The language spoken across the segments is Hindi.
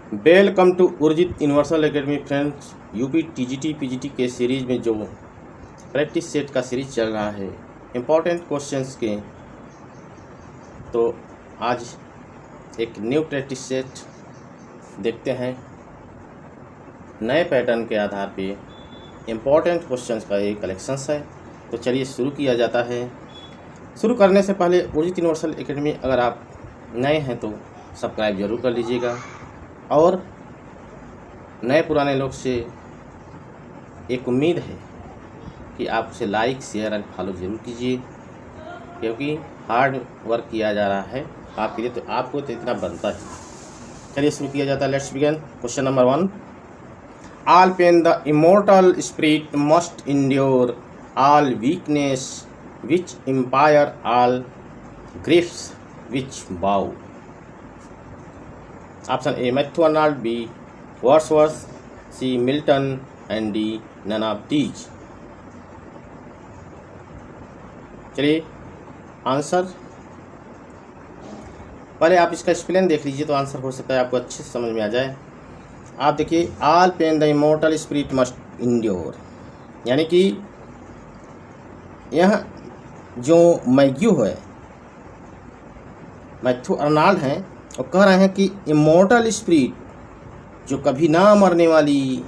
Welcome to Urjit universal academy friends. UP TGT PGT के सीरीज में जो प्रैक्टिस सेट का सीरीज चल रहा है इम्पॉर्टेंट क्वेश्चंस के, तो आज एक न्यू प्रैक्टिस सेट देखते हैं। नए पैटर्न के आधार पे इम्पॉर्टेंट क्वेश्चंस का एक कलेक्शंस है, तो चलिए शुरू किया जाता है। शुरू करने से पहले उर्जित यूनिवर्सल एकेडमी अगर आप नए हैं तो सब्सक्राइब जरूर कर लीजिएगा, और नए पुराने लोग से एक उम्मीद है कि आप उसे लाइक शेयर एंड फॉलो ज़रूर कीजिए, क्योंकि हार्ड वर्क किया जा रहा है आपके लिए, तो आपको तो इतना बनता है। चलिए शुरू किया जाता है। Let's begin. Question number 1। All pain the immortal spirit must endure, all weakness which empire, all griefs which bow. Option A Matthew Arnold, B Wordsworth, C Milton and D none of these. चलिए आंसर पहले आप इसका स्पेलिंग देख लीजिए, तो आंसर हो सकता है आपको अच्छे से समझ में आ जाए। आप देखिए, all pain the immortal spirit must endure, यानी कि यह जो मैथ्यू है, मैथ्यू अर्नाल्ड हैं, और कह रहे हैं कि इमोर्टल स्पिरिट, जो कभी ना मरने वाली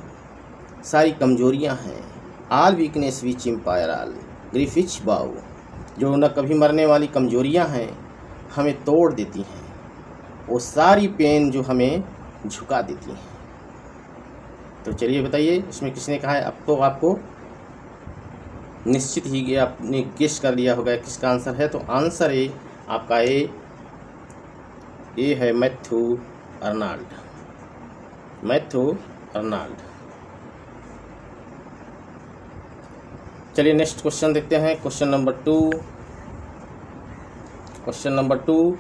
सारी कमजोरियां हैं, आल weakness which empire all grief विच बाउ, जो न कभी मरने वाली कमजोरियां हैं हमें तोड़ देती हैं, वो सारी पेन जो हमें झुका देती हैं। तो चलिए बताइए, इसमें किसने कहा है? अब तो आपको निश्चित ही आपने गेस कर लिया होगा किसका आंसर है। तो आंसर है आपका ए है मैथ्यू अर्नाल्ड, मैथ्यू अर्नाल्ड। चलिए नेक्स्ट क्वेश्चन देखते हैं। Question number 2। Question number 2,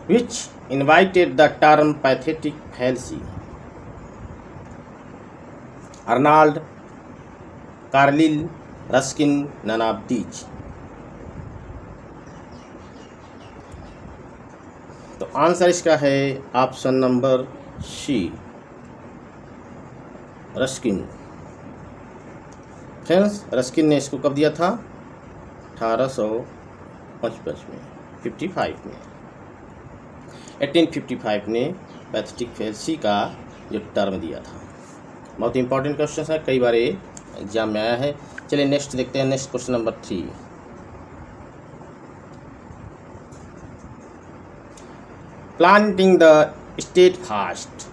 which invited the term pathetic fallacy? Arnold, Carlyle, Ruskin, none of these. तो आंसर इसका है option number C, Ruskin. Friends, Ruskin ने इसको कब दिया था? 1855 में, 1855 में पैथेटिक फेल्सी का जो टर्म दिया था। बहुत इंपॉर्टेंट क्वेश्चन है, कई बार ये एग्जाम में आया है। चलिए नेक्स्ट देखते हैं। Next question number 3। Planting the steadfast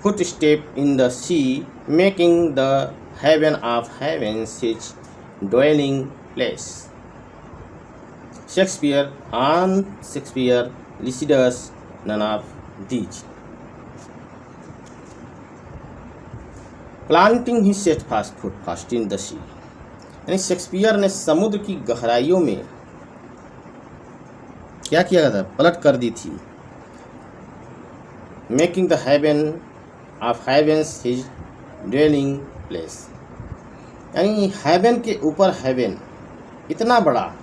footstep in the sea, making the heaven of heavens his dwelling place. Shakespeare, Shakespeare, Lycidas, none of these. Planting he steadfast footfast in the sea, यानी शेक्सपियर ने समुद्र की गहराइयों में क्या किया था? पलट कर दी थी। Making the heaven of heavens his dwelling place, यानी हेवन के ऊपर हेवन, इतना बड़ा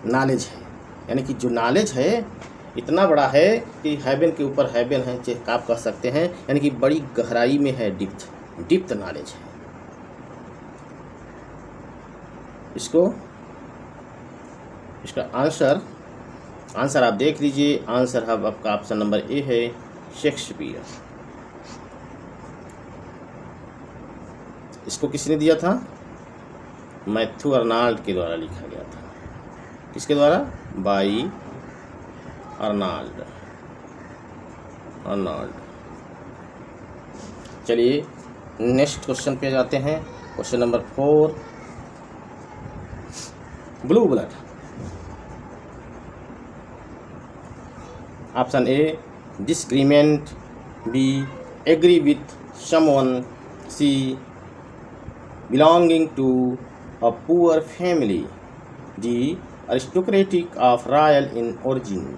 नॉलेज है, यानी कि जो नॉलेज है इतना बड़ा है कि हेवन के ऊपर हेवन है, आप कह सकते हैं, यानी कि बड़ी गहराई में है, डिप्थ नॉलेज है। इसका आंसर आप देख लीजिए। आंसर है आपका ऑप्शन नंबर ए है, शेक्सपियर। इसको किसने दिया था? मैथ्यू अर्नाल्ड के द्वारा लिखा गया था। किसके द्वारा? By Arnold. चलिए नेक्स्ट क्वेश्चन पे जाते हैं। Question number 4। Blue blood. Option A disagreement, B agree with someone, C belonging to a poor family, D aristocratic of royal in origin.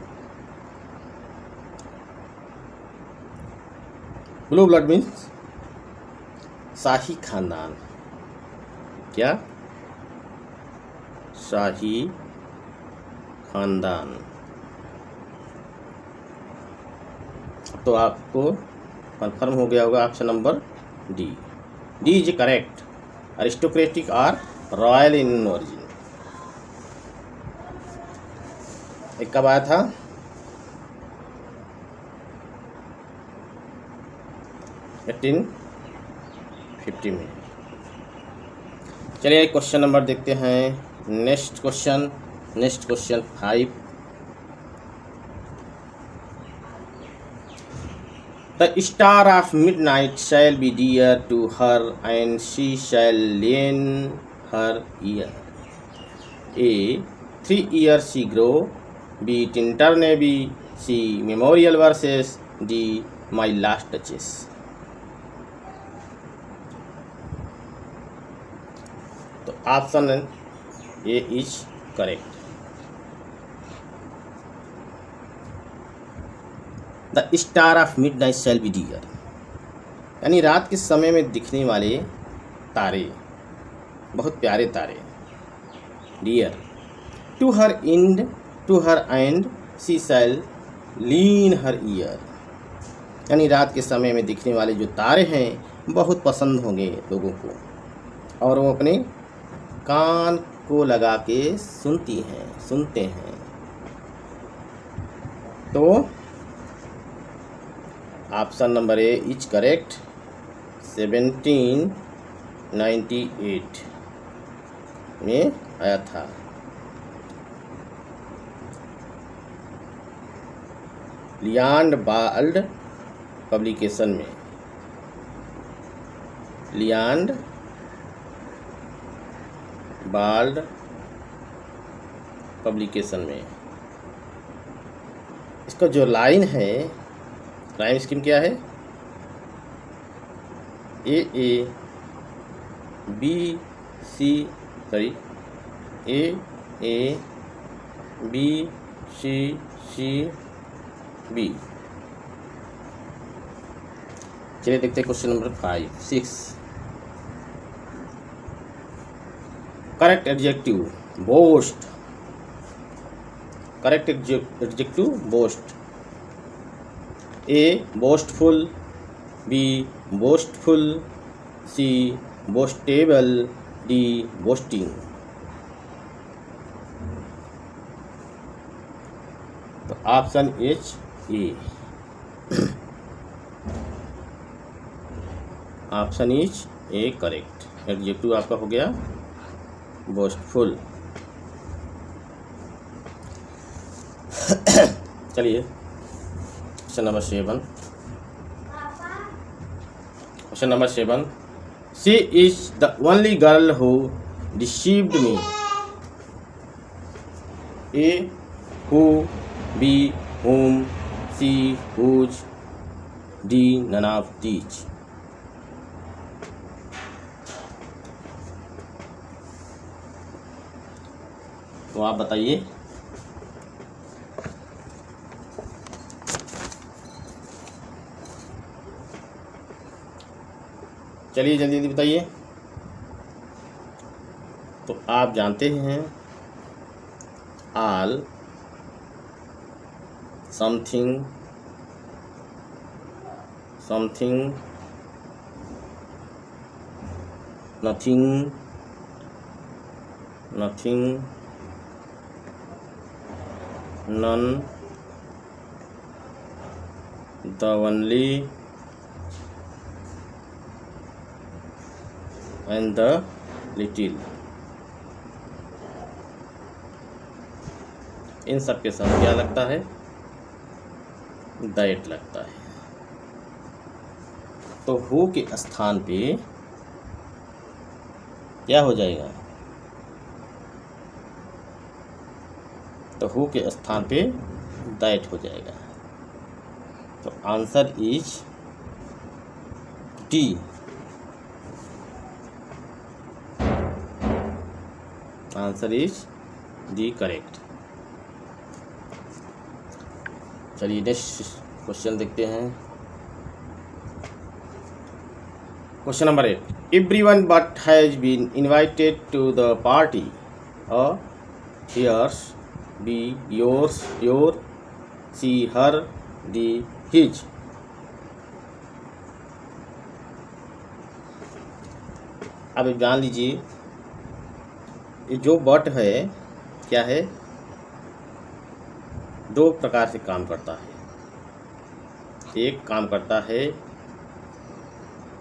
Blue blood means शाही खानदान। क्या? शाही खानदान। तो आपको कन्फर्म हो गया होगा option number D. D is correct. Aristocratic और रॉयल इन ओरिजिन। एक कब आया था? 1850 में। चलिए क्वेश्चन नंबर देखते हैं। Next question 5। The star of midnight shall be dear to her, and she shall lend her ear. A. 3 years she grow. B. Tinter Navy. C. Memorial verses. D. My last touches. तो option A is correct. The star of midnight shall be dear, यानी रात के समय में दिखने वाले तारे, बहुत प्यारे तारे। Dear to her and she shall lean her ear, यानी रात के समय में दिखने वाले जो तारे हैं बहुत पसंद होंगे लोगों को, और वो अपने कान को लगा के सुनते हैं। तो option number A is correct. 1798 में आया था। लियांड बाल्ड पब्लिकेशन में। लियांड बाल्ड पब्लिकेशन में। इसका जो लाइन है, राइम स्कीम क्या है? A B C B. चलिए देखते हैं question number 6। Correct adjective boast. Correct adjective boast. A boastful, B boastful, C boastable, D boasting. तो option H A. Option is A correct. Adjective आपका हो गया बोस्टफुल। चलिए question number 7। Question number 7। She is the only girl who deceived me. A who, B whom, C whose, D none of these। तो आप बताइए। चलिए जल्दी जल्दी बताइए। तो आप जानते हैं all, something, nothing, none, the only and the little. इन सब के साथ क्या लगता है? दैट लगता है। तो हु के स्थान पे क्या हो जाएगा? तो हु के स्थान पे दैट हो जाएगा। तो answer is D. Answer is D correct. चलिए नेक्स्ट क्वेश्चन देखते हैं। Question number 8। Everyone but has been invited to the party और here's B yours your, C her, D his. अब जान लीजिए ये जो बट है क्या है, दो प्रकार से काम करता है। एक काम करता है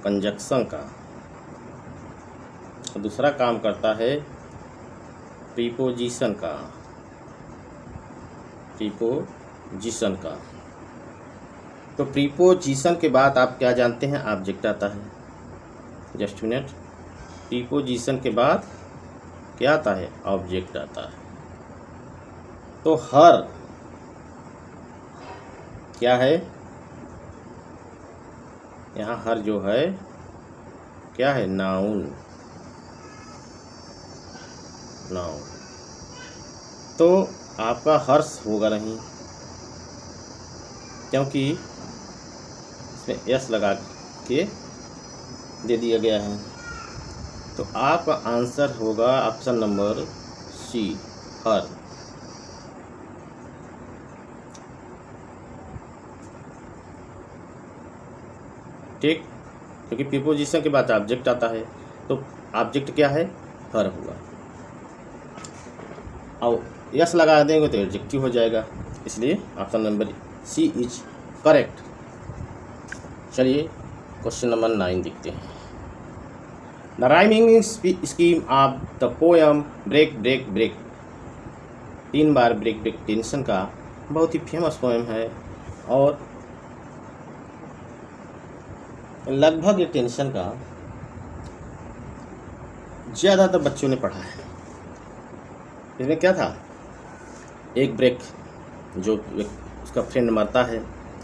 कंजक्शन का, और दूसरा काम करता है प्रीपोजिशन का। प्रीपोजिशन का तो प्रीपोजिशन के बाद आप क्या जानते हैं, ऑब्जेक्ट आता है। जस्ट मिनट, प्रीपोजिशन के बाद क्या आता है, ऑब्जेक्ट आता है। तो हर क्या है, यहाँ हर जो है क्या है, नाउन। नाउन तो आपका हर्ष होगा नहीं, क्योंकि इसमें यस लगा के दे दिया गया है। तो आपका आंसर होगा ऑप्शन नंबर सी, हर। ठीक, क्योंकि प्रीपोजिशन के बाद ऑब्जेक्ट आता है, तो ऑब्जेक्ट क्या है, हर हुआ। और यस लगा देंगे तो एडजेक्टिव हो जाएगा, इसलिए option number C is correct. चलिए क्वेश्चन नंबर 9 देखते हैं। The rhyming scheme of the poem break break break, 3 बार ब्रेक ब्रेक टेंशन का बहुत ही फेमस पोएम है, और लगभग ये टेंशन का ज़्यादातर बच्चों ने पढ़ा है। इसमें क्या था, एक ब्रेक जो उसका फ्रेंड मरता है,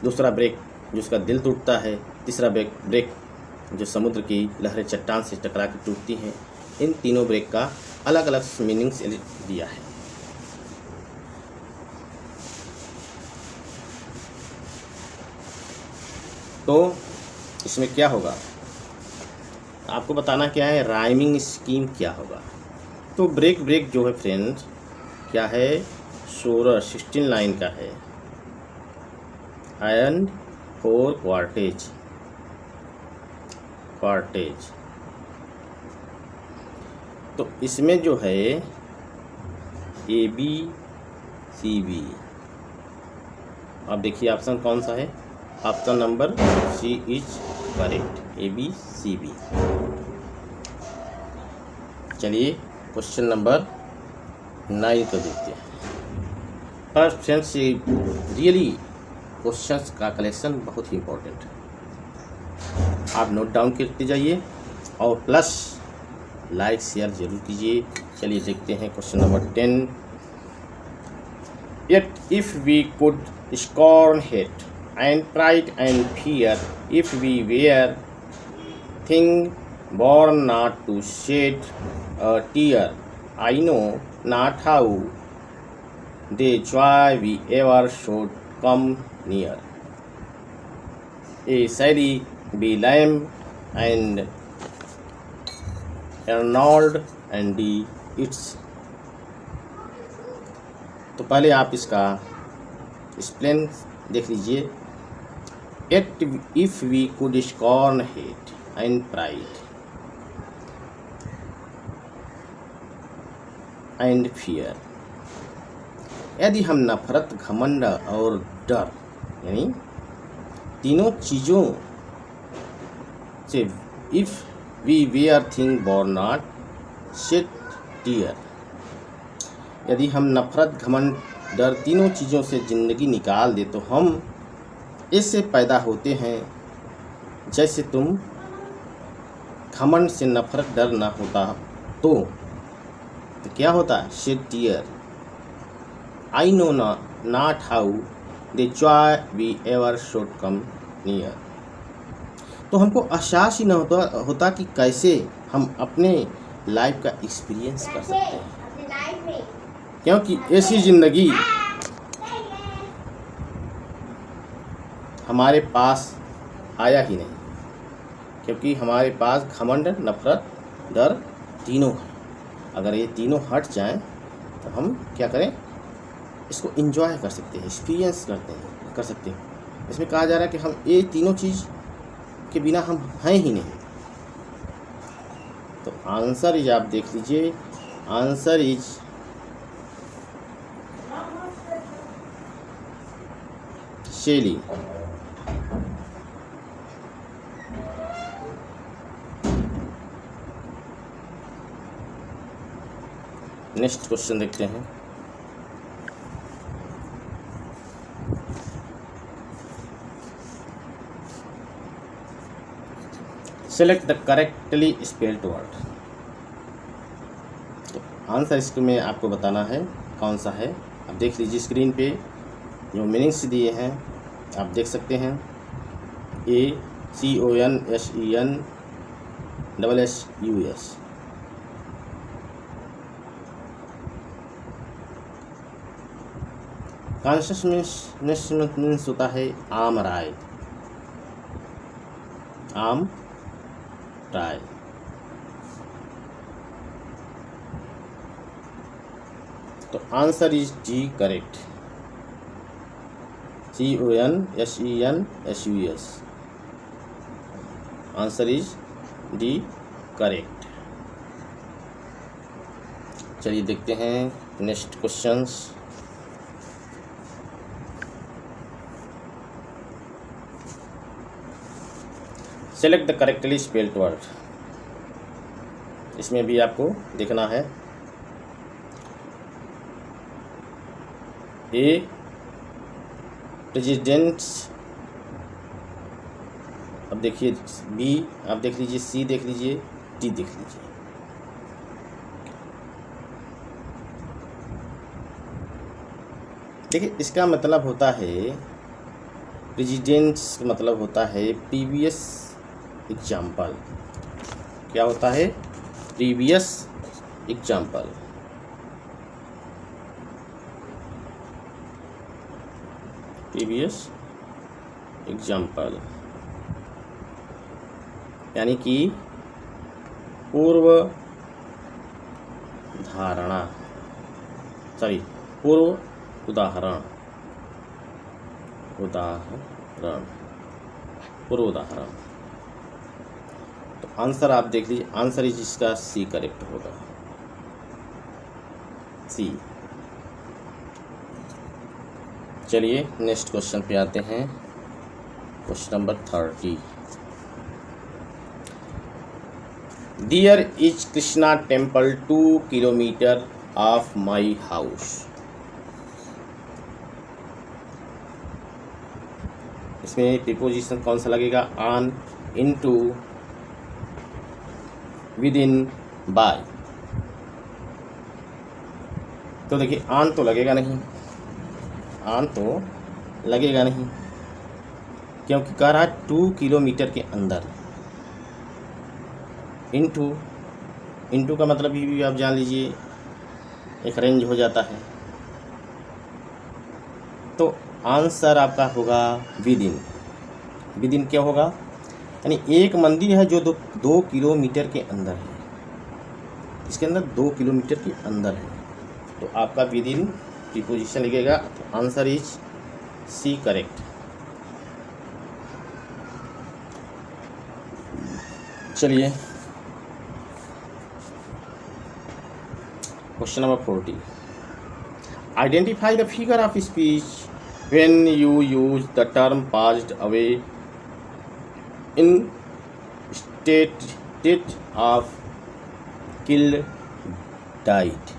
दूसरा ब्रेक जो उसका दिल टूटता है, तीसरा ब्रेक जो समुद्र की लहरें चट्टान से टकरा के टूटती हैं। इन तीनों ब्रेक का अलग अलग मीनिंग्स दिया है। तो इसमें क्या होगा, आपको बताना क्या है, राइमिंग स्कीम क्या होगा। तो ब्रेक ब्रेक जो है फ्रेंड्स क्या है, 16 लाइन का है, एंड 4 क्वार्टेज। तो इसमें जो है ए बी सी बी, अब देखिए ऑप्शन कौन सा है, option number C is correct, A B C B. चलिए क्वेश्चन नंबर 9 को देखते हैं। फर्स्ट फ्रेंड्स, ये रियली क्वेश्चंस का कलेक्शन बहुत ही इम्पोर्टेंट है, आप नोट डाउन करते जाइए और प्लस लाइक शेयर जरूर कीजिए। चलिए देखते हैं question number 10। Yet if we could scorn hate and pride and fear, if we were thing born not to shed a tear, I know not how the joy we ever should come near. A Sally B. Lamb and Arnold and D. It's। तो पहले आप इसका एक्सप्लेन देख लीजिए। Yet if we could scorn hate and pride and fear, यदि हम नफरत, घमंड और डर यानी तीनों चीज़ों से, if we were thing born not shed tear, यदि हम नफरत, घमंड, डर तीनों चीज़ों से ज़िंदगी निकाल दे, तो हम ऐसे पैदा होते हैं जैसे तुम घमंड से नफरत, डर ना होता तो क्या होता, shed tear. I know not how the joy we ever should come near. तो हमको एहसास ही न होता कि कैसे हम अपने लाइफ का एक्सपीरियंस कर सकते हैं, क्योंकि ऐसी ज़िंदगी हमारे पास आया ही नहीं, क्योंकि हमारे पास घमंड, नफरत, डर तीनों हैं। अगर ये तीनों हट जाएं तो हम क्या करें, इसको इंजॉय कर सकते हैं, एक्सपीरियंस कर सकते हैं। इसमें कहा जा रहा है कि हम ये तीनों चीज़ के बिना हम हैं ही नहीं। तो आंसर इज, आप देख लीजिए, answer is Shelley. Next question देखते हैं। Select the correctly spelled word. तो आंसर इसको में आपको बताना है कौन सा है। आप देख लीजिए स्क्रीन पे जो मीनिंग्स दिए हैं आप देख सकते हैं। ACONSENSSUS। कॉन्शियसनेस मीन्स होता है आम राय, आम राय। तो answer is D correct, CONSENSUS। Answer is D correct. चलिए देखते हैं next questions. Select the correctly spelled word. इसमें भी आपको देखना है। ए प्रेसिडेंट्स, अब देखिए बी आप देख लीजिए, सी देख लीजिए, डी देख लीजिए। देखिए इसका मतलब होता है, प्रेसिडेंट्स का मतलब होता है प्रीवियस एग्जाम्पल। क्या होता है? Previous example. प्रीवियस एग्जाम्पल यानी कि पूर्व धारणा, सॉरी पूर्व उदाहरण, पूर्व उदाहरण। तो आंसर आप देख लीजिए, आंसर इज इसका सी करेक्ट होगा, सी। चलिए नेक्स्ट क्वेश्चन पे आते हैं। Question number 30। There is Krishna temple 2 kilometer of my house। इसमें प्रीपोजिशन कौन सा लगेगा? On, into, with in, by. तो देखिए ऑन तो लगेगा नहीं, ऑन तो लगेगा नहीं, क्योंकि कह रहा है 2 किलोमीटर के अंदर। इनटू का मतलब भी आप जान लीजिए एक रेंज हो जाता है। तो आंसर आपका होगा विद इन। विद इन क्या होगा? यानी एक मंदिर है जो 2 किलोमीटर के अंदर है, इसके अंदर 2 किलोमीटर के अंदर है। तो आपका विद इन प्रीपोजिशन लगेगा। तो आंसर इज सी करेक्ट। चलिए question number 40। Identify the figure of speech when you use the term passed away in state of killed, died.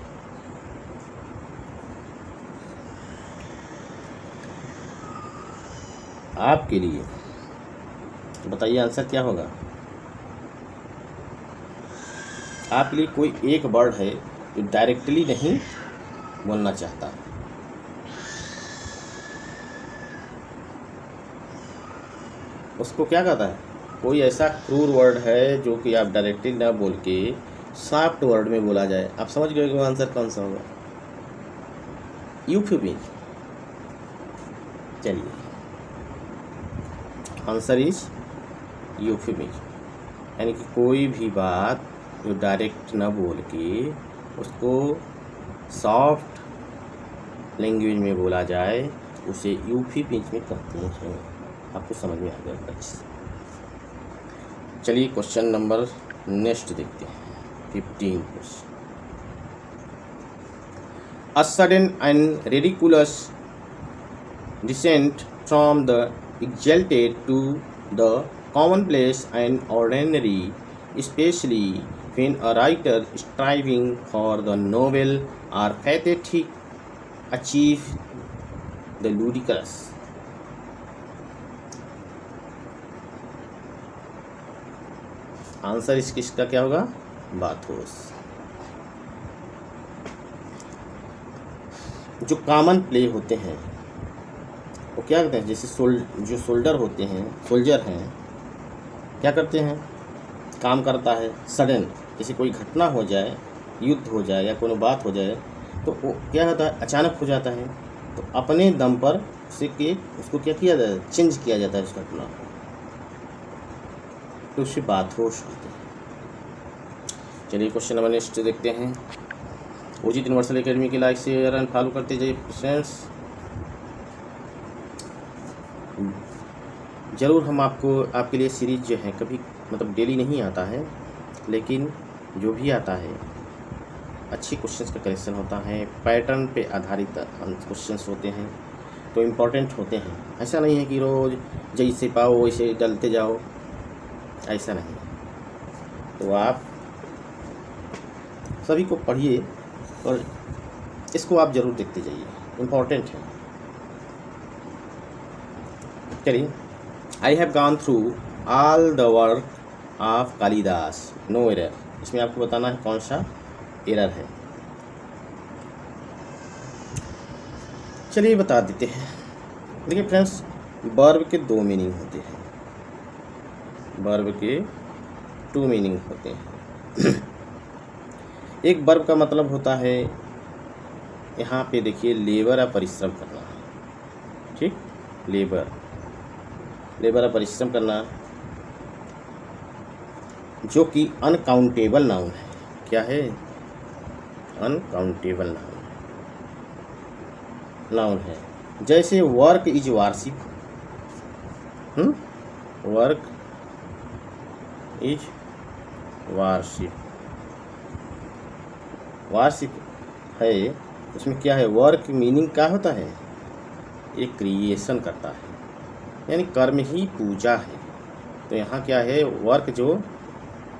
आपके लिए बताइए आंसर क्या होगा। आपके लिए कोई एक वर्ड है जो डायरेक्टली नहीं बोलना चाहता, उसको क्या कहता है? कोई ऐसा क्रूर वर्ड है जो कि आप डायरेक्टली ना बोल के सॉफ्ट वर्ड में बोला जाए। आप समझ गए कि आंसर कौन सा होगा? यूफेमिज्म। चलिए आंसर इज यूफेमिज्म, यानी कि कोई भी बात जो डायरेक्ट ना बोल के उसको सॉफ्ट लैंग्वेज में बोला जाए उसे यूपी पिंच में कहते हैं। आपको समझ में आ गया बच्चे। चलिए क्वेश्चन नंबर नेक्स्ट देखते हैं 15 question. A sudden and ridiculous descent from the exalted to the commonplace and ordinary, especially when a writer striving for the novel or pathetic achieve the ludicrous. Answer इसका क्या होगा? बाथोस। जो कॉमन प्ले होते हैं वो क्या करते हैं, जैसे जो सोल्जर होते हैं, सोल्जर हैं, क्या करते हैं, काम करता है सडन, जैसे कोई घटना हो जाए, युद्ध हो जाए या कोई बात हो जाए तो वो क्या होता है, अचानक हो जाता है, तो अपने दम पर उसको क्या किया जाता है, चेंज किया जाता है उस घटना को, तो उससे बातहोश होते हैं। चलिए क्वेश्चन नंबर नेक्स्ट देखते हैं। उचित यूनिवर्सल एकेडमी की लाइक शेयर एंड फॉलो करते जाइए फ्रेंड्स। ज़रूर हम आपके लिए सीरीज जो है कभी मतलब डेली नहीं आता है, लेकिन जो भी आता है अच्छी क्वेश्चंस का कलेक्शन होता है, पैटर्न पे आधारित क्वेश्चंस होते हैं, तो इम्पोर्टेंट होते हैं। ऐसा नहीं है कि रोज़ जैसे पाओ वैसे डालते जाओ, ऐसा नहीं। तो आप सभी को पढ़िए और इसको आप ज़रूर देखते जाइए, इम्पोर्टेंट है। चलिए, I have gone through all the work of Kalidas, no error. इसमें आपको बताना है कौन सा एरर है। चलिए बता देते हैं। देखिए फ्रेंड्स, वर्ब के दो मीनिंग होते हैं, वर्ब के 2 मीनिंग होते हैं। एक वर्ब का मतलब होता है, यहाँ पे देखिए, लेबर या परिश्रम करना, ठीक, लेबर या परिश्रम करना, जो कि अनकाउंटेबल नाउन है। क्या है? अनकाउंटेबल नाउन है। जैसे वर्क इज वार्षिक, वर्क इज वार्षिक है, उसमें क्या है, वर्क मीनिंग क्या होता है, एक क्रिएशन करता है, यानी कर्म ही पूजा है। तो यहाँ क्या है, वर्क जो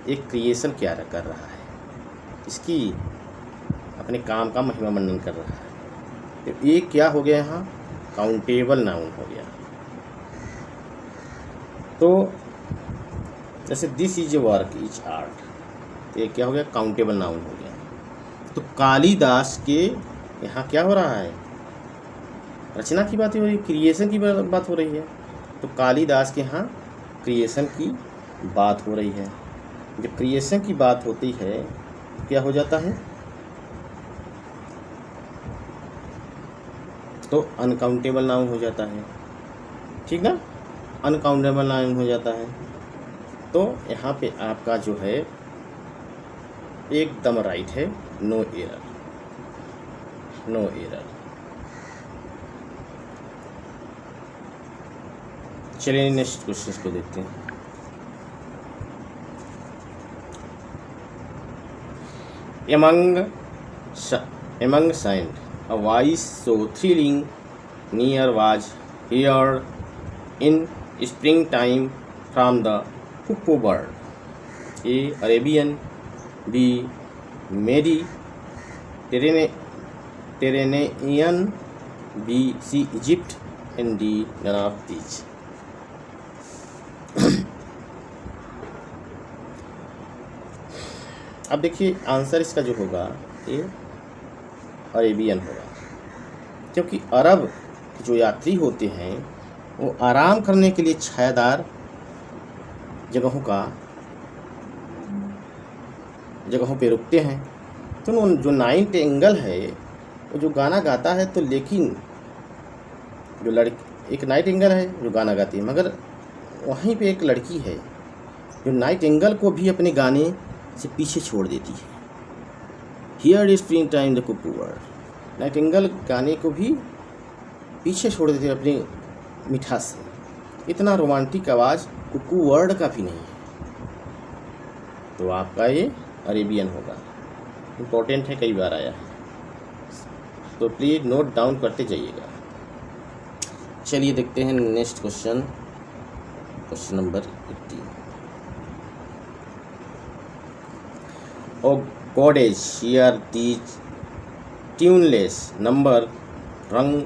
एक क्रिएशन क्या कर रहा है, इसकी अपने काम का महिमा मंडन कर रहा है। तो ये क्या हो गया, यहाँ काउंटेबल नाउन हो गया। तो जैसे this is a work is art, तो ये क्या हो गया, काउंटेबल नाउन हो गया। तो कालिदास के यहाँ क्या हो रहा है, रचना की बात हो रही है, क्रिएशन की बात हो रही है। तो कालिदास के यहाँ क्रिएशन की बात हो रही है। जब क्रिएशन की बात होती है तो क्या हो जाता है, तो अनकाउंटेबल नाउन हो जाता है, ठीक ना, अनकाउंटेबल नाउन हो जाता है। तो यहाँ पे आपका जो है एकदम राइट है, नो एरर, नो एरर। चलिए नेक्स्ट क्वेश्चन को देखते हैं। Among saint, a voice so thrilling near was heard in springtime from the cuckoo bird. A. Arabian, B. Mediterranean, B. C. Egypt, and D. None of these. अब देखिए आंसर इसका जो होगा ये अरेबियन होगा, क्योंकि अरब जो यात्री होते हैं वो आराम करने के लिए छायादार जगहों पे रुकते हैं। तो जो नाइट एंगल है वो जो गाना गाता है, तो लेकिन जो एक नाइट एंगल है जो गाना गाती है, मगर वहीं पे एक लड़की है जो नाइट एंगल को भी अपने गाने से पीछे छोड़ देती है। Here is spring time the Kuku bird, Nightingale गाने को भी पीछे छोड़ देते अपनी मिठास से। इतना रोमांटिक आवाज़ कुकू वर्ड का भी नहीं है। तो आपका ये अरेबियन होगा। इम्पोर्टेंट है, कई बार आया है, तो प्लीज़ नोट डाउन करते जाइएगा। चलिए देखते हैं next question, question number 18। O goddess, hear these tuneless number rung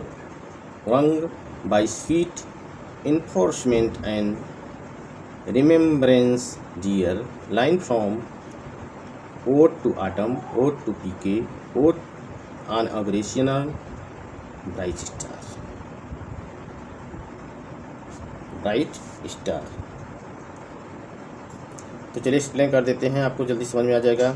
by sweet enforcement and remembrance, dear. Line from Ode to Autumn, Ode to PK, Ode on Aggressional, Bright Star. Bright Star। तो चलिए एक्सप्लेन कर देते हैं, आपको जल्दी समझ में आ जाएगा।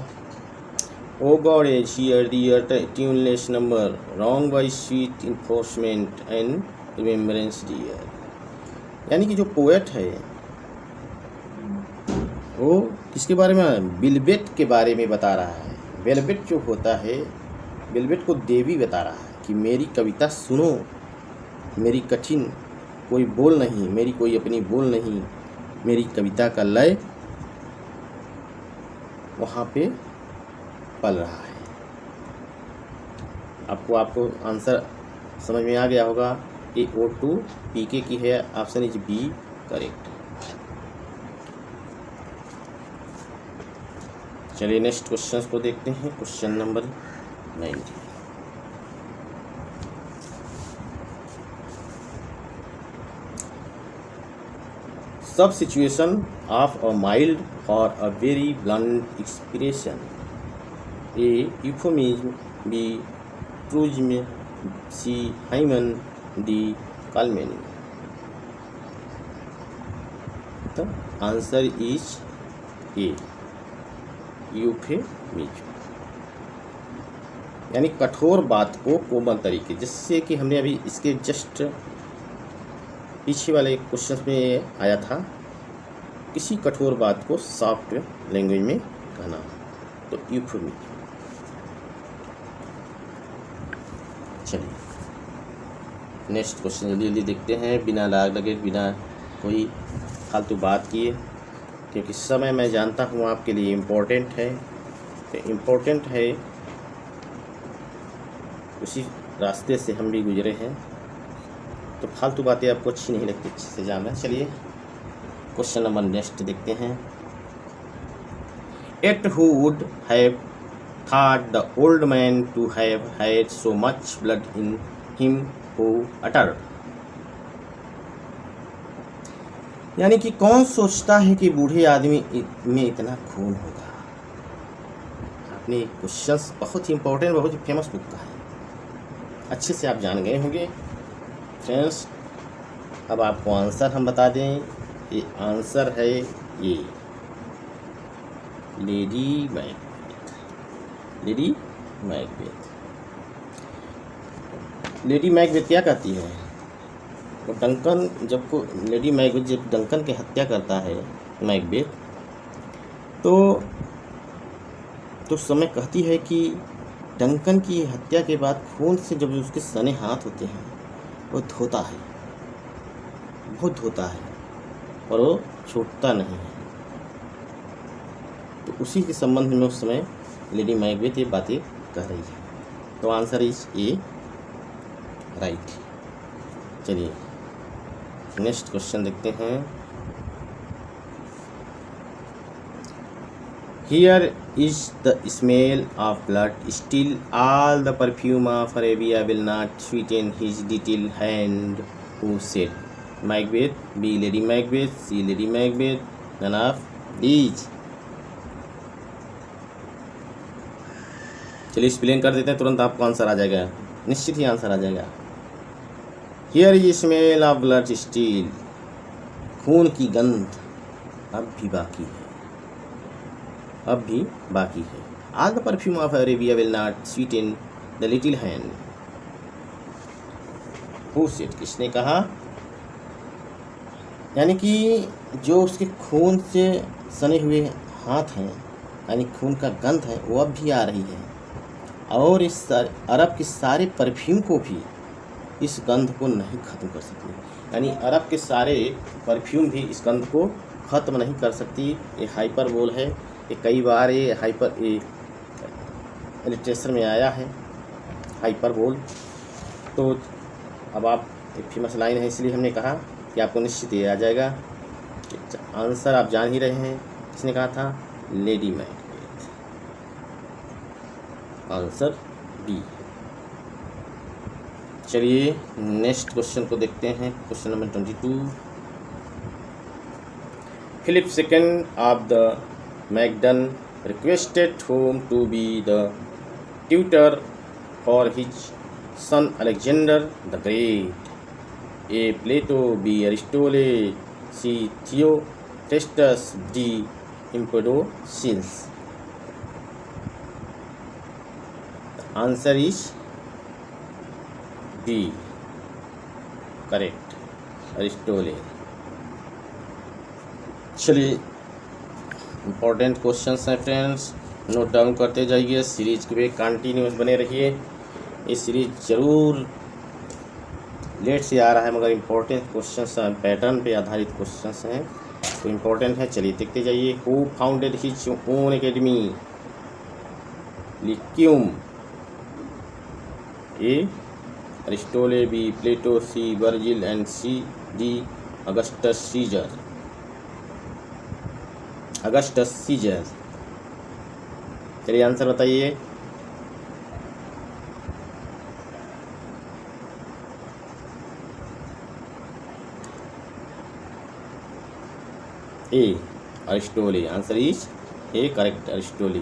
O God as here dear tuneless number wrong by sweet enforcement and remembrance dear. यानी कि जो पोएट है वो किसके बारे में, वेलवेट के बारे में बता रहा है। वेलवेट जो होता है, वेलवेट को देवी बता रहा है कि मेरी कविता सुनो, मेरी कठिन कोई बोल नहीं, मेरी कोई अपनी बोल नहीं, मेरी कविता का लय वहाँ पे पल रहा है। आपको आंसर समझ में आ गया होगा। ए ओ टू पी के की है, ऑप्शन इज बी करेक्ट। चलिए नेक्स्ट क्वेश्चन को देखते हैं, question number 19। Substitution of a mild for a very blunt expression. A euphemism, B truism, C hymen, D calumny. The answer is A euphemism। यानी कठोर बात को कोमल तरीके, जिससे कि हमने अभी इसके जस्ट पीछे वाले क्वेश्चन में आया था, किसी कठोर बात को सॉफ्ट लैंग्वेज में कहना, तो यूफेमिज्म। चलिए नेक्स्ट क्वेश्चन जल्दी जल्दी देखते हैं, बिना लाग लगे, बिना कोई फालतू बात किए, क्योंकि समय मैं जानता हूँ आपके लिए इम्पोर्टेंट है। तो इम्पोर्टेंट है, उसी रास्ते से हम भी गुजरे हैं, तो फालतू बातें आपको अच्छी नहीं लगती, अच्छे से जानना। चलिए क्वेश्चन नंबर नेक्स्ट देखते हैं। At who would have thought the old man to have had so much blood in him who uttered. यानी कि कौन सोचता है कि बूढ़े आदमी में इतना खून होगा। आपने क्वेश्चन बहुत ही इंपॉर्टेंट, बहुत ही फेमस बुक का है, अच्छे से आप जान गए होंगे फ्रेंड्स। अब आपको आंसर हम बता दें, ये आंसर है ये lady Macbeth. Lady Macbeth, lady Macbeth क्या कहती है, वो डंकन लेडी मैकबेथ जब डंकन की हत्या करता है मैकबेथ, तो समय कहती है कि डंकन की हत्या के बाद खून से जब उसके सने हाथ होते हैं वो धोता है, बहुत धोता है, और वो छूटता नहीं है। तो उसी के संबंध में उस समय लेडी मैकबेथ ये बातें कह रही है। तो आंसर इज ए राइट। चलिए नेक्स्ट क्वेश्चन देखते हैं। Here is the smell of blood, still all the perfume of Arabia will not sweeten his little hand who said. Macbeth, B. Lady Macbeth, C. Lady Macbeth, none of these। चलिए एक्सप्लेन कर देते हैं, तुरंत आपको आंसर आ जाएगा, निश्चित ही आंसर आ जाएगा। Here is smell of blood still, खून की गंध अब भी बाकी है, अब भी बाकी है। All the perfume of Arabia will not sweeten the little hand who said, किसने कहा, यानी कि जो उसके खून से सने हुए हाथ हैं, यानी खून का गंध है, वो अब भी आ रही है। और इस अरब के सारे परफ्यूम को भी इस गंध को नहीं ख़त्म कर सकती। यानी अरब के सारे परफ्यूम भी इस गंध को ख़त्म नहीं कर सकती। ये हाइपरबोल है, ये कई बार ये लिटरेचर में आया है हाइपरबोल। तो अब आप एक फेमस लाइन है, इसलिए हमने कहा कि आपको निश्चित ये आ जाएगा। आंसर आप जान ही रहे हैं, किसने कहा था? Lady Macbeth. Answer B. चलिए नेक्स्ट क्वेश्चन को देखते हैं। Question number 22। Philip second of the Macedon requested whom to be the tutor for his son Alexander the Great? A. Plato, B. Aristotle, C. Theophrastus, D. Empedocles. The answer is B. Correct, Aristotle. चलिए इम्पोर्टेंट क्वेश्चंस हैं फ्रेंड्स, नोट डाउन करते जाइए। सीरीज के लिए कंटिन्यूस बने रहिए। ये सीरीज ज़रूर लेट से आ रहा है, मगर इम्पोर्टेंट क्वेश्चंस पैटर्न पे आधारित क्वेश्चंस हैं, तो इम्पोर्टेंट है। चलिए देखते जाइए। Who founded his own academy? Lyceum. A. Aristotle, B. Plato, C. Virgil and C. D. Augustus Caesar. Augustus Caesar. चलिए आंसर बताइए। A. Aristotle. Answer is A, correct, Aristotle.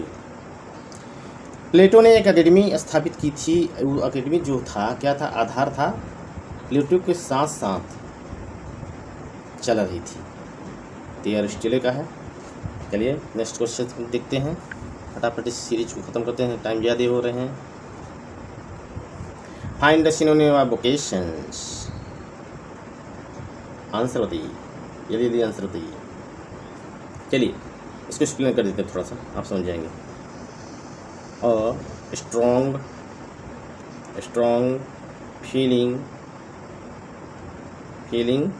Plato ने एक एकेडमी स्थापित की थी। वो एकेडमी जो था क्या था? आधार था प्लेटो के साथ साथ चल रही थी, तो ये अरिस्टोले का है। चलिए नेक्स्ट क्वेश्चन देखते हैं। फटाफट इस सीरीज को ख़त्म करते हैं, टाइम ज़्यादा हो रहे हैं। Find the synonym of vocations. Answer बताइए, जल्दी आंसर बताइए। चलिए इसको एक्सप्लेन कर देते हैं, थोड़ा सा आप समझ जाएंगे। Strong feeling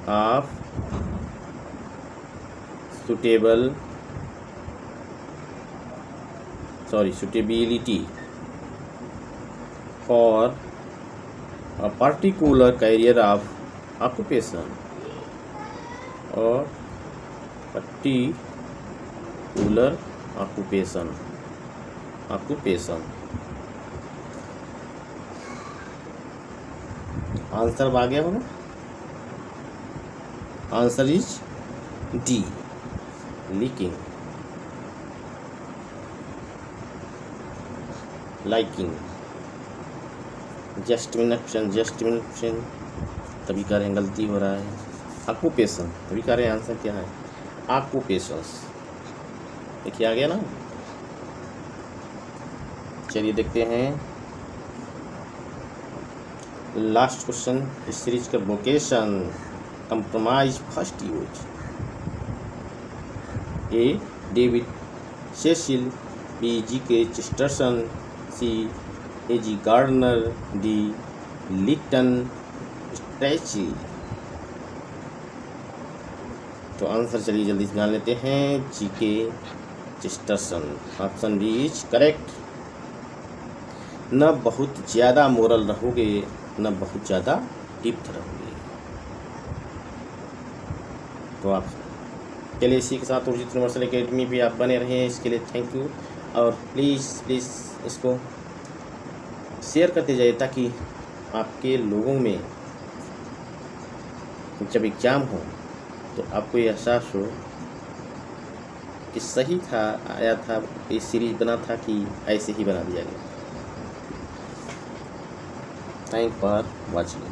of suitability for a particular career of occupation or particular occupation। Answer आ गया होगा। Answer is D, leaking, liking. Justification तभी कह रहे हैं, गलती हो रहा है। ऑक्यूपेशन तभी कह रहे हैं। आंसर क्या है? ऑक्यूपेशंस। देखिए आ गया ना। चलिए देखते हैं लास्ट क्वेश्चन इस सीरीज का। Vocation compromise first use. A. David Cecil, B. G K. Chesterton, C. A G. Gardner, D. Lytton Strachey. तो आंसर चलिए जल्दी से जान लेते हैं। G K. Chesterton. Option B is correct. न बहुत ज़्यादा मोरल रहोगे, न बहुत ज़्यादा डिप्थ रहोगे। तो आप चलिए इसी के साथ उर्जित यूनिवर्सल एकेडमी भी आप बने रहें। इसके लिए थैंक यू। और प्लीज़ इसको शेयर करते जाइए, ताकि आपके लोगों में जब एग्ज़ाम हो तो आपको ये एहसास हो कि सही था, आया था, ये सीरीज बना था कि ऐसे ही बना दिया गया। Thank for watching.